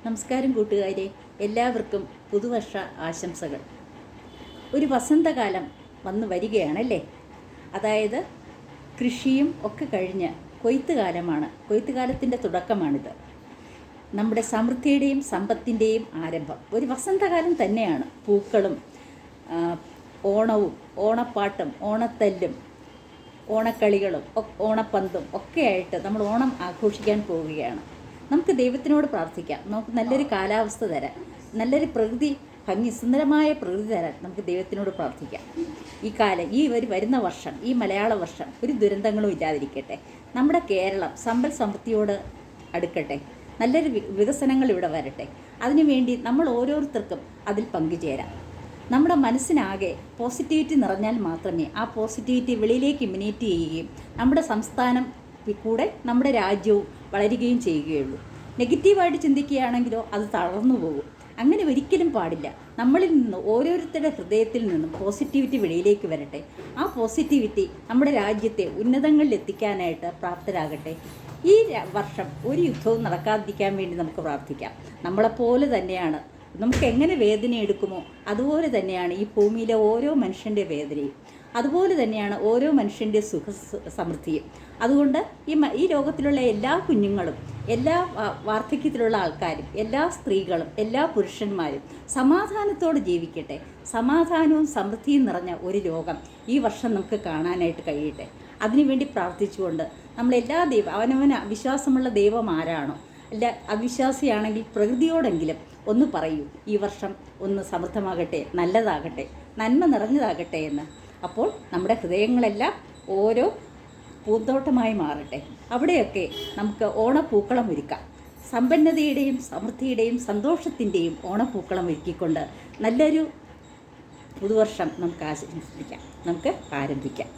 നമസ്കാരം കൂട്ടുകാരെ, എല്ലാവർക്കും പുതുവർഷ ആശംസകൾ. ഒരു വസന്തകാലം വന്നു വരികയാണല്ലേ. അതായത് കൃഷിയും ഒക്കെ കഴിഞ്ഞ് കൊയ്ത്തുകാലമാണ്. കൊയ്ത്തുകാലത്തിൻ്റെ തുടക്കമാണിത്. നമ്മുടെ സമൃദ്ധിയുടെയും സമ്പത്തിൻ്റെയും ആരംഭം ഒരു വസന്തകാലം തന്നെയാണ്. പൂക്കളും ഓണവും ഓണപ്പാട്ടും ഓണത്തല്ലും ഓണക്കളികളും ഓണപ്പന്തും ഒക്കെയായിട്ട് നമ്മൾ ഓണം ആഘോഷിക്കാൻ പോവുകയാണ്. നമുക്ക് ദൈവത്തിനോട് പ്രാർത്ഥിക്കാം. നമുക്ക് നല്ലൊരു കാലാവസ്ഥ തരാൻ, നല്ലൊരു പ്രകൃതി ഭംഗി, സുന്ദരമായ പ്രകൃതി തരാൻ നമുക്ക് ദൈവത്തിനോട് പ്രാർത്ഥിക്കാം. ഈ ഒരു വരുന്ന വർഷം, ഈ മലയാള വർഷം ഒരു ദുരന്തങ്ങളും ഇല്ലാതിരിക്കട്ടെ. നമ്മുടെ കേരളം സമ്പൽ സമൃദ്ധിയോട് അടുക്കട്ടെ. നല്ലൊരു വികസനങ്ങൾ ഇവിടെ വരട്ടെ. അതിനുവേണ്ടി നമ്മൾ ഓരോരുത്തർക്കും അതിൽ പങ്കുചേരാം. നമ്മുടെ മനസ്സിനാകെ പോസിറ്റിവിറ്റി നിറഞ്ഞാൽ മാത്രമേ ആ പോസിറ്റിവിറ്റി വെളിയിലേക്ക് ഇമിനേറ്റ് ചെയ്യുകയും നമ്മുടെ സംസ്ഥാനം കൂടെ നമ്മുടെ രാജ്യവും വളരുകയും ചെയ്യുകയുള്ളൂ. നെഗറ്റീവായിട്ട് ചിന്തിക്കുകയാണെങ്കിലോ അത് തളർന്നു പോകും. അങ്ങനെ ഒരിക്കലും പാടില്ല. നമ്മളിൽ നിന്ന് ഓരോരുത്തരുടെ ഹൃദയത്തിൽ നിന്നും പോസിറ്റിവിറ്റി വെളിയിലേക്ക് വരട്ടെ. ആ പോസിറ്റിവിറ്റി നമ്മുടെ രാജ്യത്തെ ഉന്നതങ്ങളിൽ എത്തിക്കാനായിട്ട് പ്രാപ്തരാകട്ടെ. ഈ വർഷം ഒരു യുദ്ധവും നടക്കാതിരിക്കാൻ വേണ്ടി നമുക്ക് പ്രാർത്ഥിക്കാം. നമ്മളെപ്പോലെ തന്നെയാണ്, നമുക്ക് എങ്ങനെ വേദന എടുക്കുമോ അതുപോലെ തന്നെയാണ് ഈ ഭൂമിയിലെ ഓരോ മനുഷ്യൻ്റെ വേദനയും. അതുപോലെ തന്നെയാണ് ഓരോ മനുഷ്യൻ്റെ സമൃദ്ധിയും. അതുകൊണ്ട് ഈ ലോകത്തിലുള്ള എല്ലാ കുഞ്ഞുങ്ങളും, എല്ലാ വാർദ്ധക്യത്തിലുള്ള ആൾക്കാരും, എല്ലാ സ്ത്രീകളും, എല്ലാ പുരുഷന്മാരും സമാധാനത്തോടെ ജീവിക്കട്ടെ. സമാധാനവും സമൃദ്ധിയും നിറഞ്ഞ ഒരു ലോകം ഈ വർഷം നമുക്ക് കാണാനായിട്ട് കഴിയട്ടെ. അതിനുവേണ്ടി പ്രാർത്ഥിച്ചുകൊണ്ട് നമ്മളെല്ലാ അവനവന് വിശ്വാസമുള്ള ദൈവം ആരാണോ, അല്ല അവിശ്വാസിയാണെങ്കിൽ പ്രകൃതിയോടെങ്കിലും ഒന്ന് പറയൂ, ഈ വർഷം ഒന്ന് സമൃദ്ധമാകട്ടെ, നല്ലതാകട്ടെ, നന്മ നിറഞ്ഞതാകട്ടെ എന്ന്. അപ്പോൾ നമ്മുടെ ഹൃദയങ്ങളെല്ലാം ഓരോ പൂന്തോട്ടമായി മാറട്ടെ. അവിടെയൊക്കെ നമുക്ക് ഓണപ്പൂക്കളം ഒരുക്കാം. സമ്പന്നതയുടെയും സമൃദ്ധിയുടെയും സന്തോഷത്തിൻ്റെയും ഓണപ്പൂക്കളം ഒരുക്കിക്കൊണ്ട് നല്ലൊരു പുതുവർഷം നമുക്ക് ആശംസിക്കാം. നമുക്ക് ആരംഭിക്കാം.